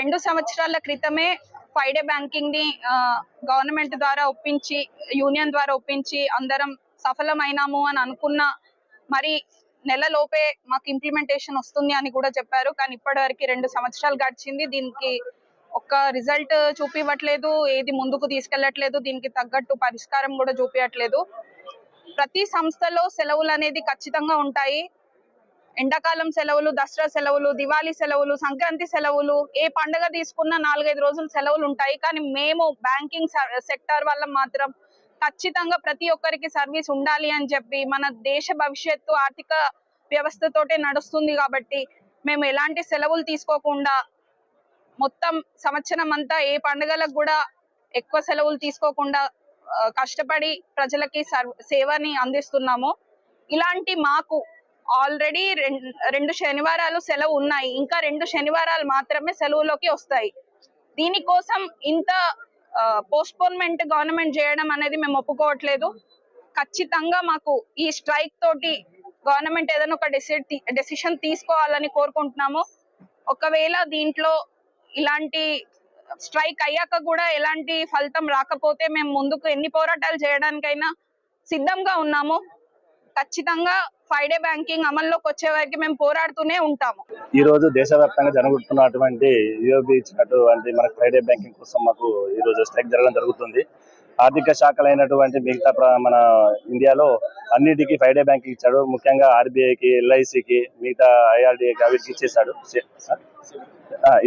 2 సంవత్సరాల క్రితమే Friday banking ని గవర్నమెంట్ ద్వారా ఒప్పించి, యూనియన్ ద్వారా ఒప్పించి అందరం సఫలమైనాము అని అనుకున్న, మరి నెలలోపే మాకు ఇంప్లిమెంటేషన్ వస్తుంది అని కూడా చెప్పారు. కానీ ఇప్పటి వరకు 2 సంవత్సరాలు గడిచింది. దీనికి ఒక్క రిజల్ట్ చూపివ్వట్లేదు, ఏది ముందుకు తీసుకెళ్లట్లేదు, దీనికి తగ్గట్టు పరిష్కారం కూడా చూపించట్లేదు. ప్రతి సంస్థలో సెలవులు అనేది ఖచ్చితంగా ఉంటాయి. ఎండాకాలం సెలవులు, దసరా సెలవులు, దివాళీ సెలవులు, సంక్రాంతి సెలవులు, ఏ పండుగ తీసుకున్నా 4-5 రోజులు సెలవులు ఉంటాయి. కానీ మేము బ్యాంకింగ్ సెక్టార్ వల్ల మాత్రం ఖచ్చితంగా ప్రతి ఒక్కరికి సర్వీస్ ఉండాలి అని చెప్పి, మన దేశ భవిష్యత్తు ఆర్థిక వ్యవస్థతోటే నడుస్తుంది కాబట్టి మేము ఎలాంటి సెలవులు తీసుకోకుండా మొత్తం సంవత్సరం అంతా ఏ పండుగలకు కూడా ఎక్కువ సెలవులు తీసుకోకుండా కష్టపడి ప్రజలకి సేవని అందిస్తున్నాము. ఇలాంటి మాకు ఆల్రెడీ 2 శనివారాలు సెలవు ఉన్నాయి, ఇంకా 2 శనివారాలు మాత్రమే సెలవులోకి వస్తాయి. దీనికోసం ఇంత పోస్ట్పోన్మెంట్ గవర్నమెంట్ చేయడం అనేది మేము ఒప్పుకోవట్లేదు. ఖచ్చితంగా మాకు ఈ స్ట్రైక్ తోటి గవర్నమెంట్ ఏదైనా ఒక డెసిషన్ తీసుకోవాలని కోరుకుంటున్నాము. ఒకవేళ దీంట్లో ఇలాంటి స్ట్రైక్ అయ్యాక కూడా ఎలాంటి ఫలితం రాకపోతే మేము ముందుకు ఎన్ని పోరాటాలు చేయడానికైనా సిద్ధంగా ఉన్నాము. ఖచ్చితంగా ఫ్రైడే బ్యాంకింగ్ అమల్లోకి వచ్చే వరకు మేము పోరాడుతూనే ఉంటాము. ఈ రోజు దేశవ్యాప్తంగా జరుగుతున్నటువంటి యూఓబీ ఇచ్చినటువంటి మన ఫ్రైడే బ్యాంకింగ్ కోసం మాకు ఈ రోజు స్ట్రైక్ జరగడం జరుగుతుంది. ఆర్థిక శాఖలైనటువంటి మిగతా మన ఇండియాలో అన్నిటికీ ఫ్రైడే బ్యాంకింగ్ ఇచ్చాడు. ముఖ్యంగా ఆర్బీఐకి, ఎల్ఐసికి, మిగతా ఐఆర్డీఏకి అవిటికి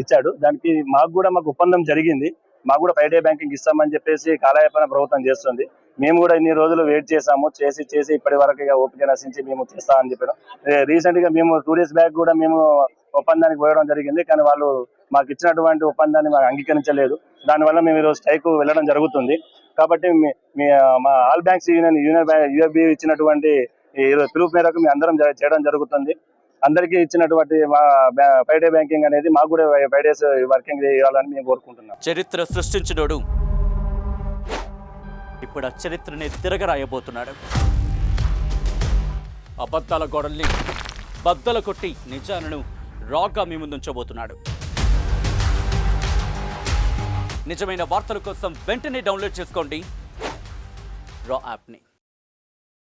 ఇచ్చాడు. దానికి మాకు ఒప్పందం జరిగింది. మాకు కూడా ఫ్రైడే బ్యాంకింగ్ ఇస్తామని చెప్పేసి కాలయాపన ప్రభుత్వం చేస్తుంది. మేము కూడా ఇన్ని రోజులు వెయిట్ చేసాము, చేసి ఇప్పటి వరకు ఓపిక నశించి మేము చేస్తామని చెప్పారు. రీసెంట్ గా మేము 2 days బ్యాక్ కూడా మేము ఒప్పందానికి పోయడం జరిగింది. కానీ వాళ్ళు మాకు ఇచ్చినటువంటి ఒప్పందాన్ని మాకు అంగీకరించలేదు. దానివల్ల మేము ఈరోజు స్ట్రైక్ వెళ్ళడం జరుగుతుంది. కాబట్టి మా ఆల్ బ్యాంక్స్ యూనియన్ యూఎఫ్బి ఇచ్చినటువంటి పిలుపు మేరకు మేము అందరం చేయడం జరుగుతుంది. అందరికీ ఇచ్చినటువంటి ఫ్రైడే బ్యాంకింగ్ అనేది మాకు కూడా 5 days వర్కింగ్ ఇవ్వాలని మేము కోరుకుంటున్నాం. చరిత్ర సృష్టించినోడు ఇప్పుడు ఆ చరిత్రని తిరగరాయబోతున్నాడు. అబద్ధాల గోడల్ని బద్దల కొట్టి నిజాలను రాగా మీ ముందుంచబోతున్నాడు. నిజమైన వార్తల కోసం వెంటనే డౌన్లోడ్ చేసుకోండి రా యాప్ని.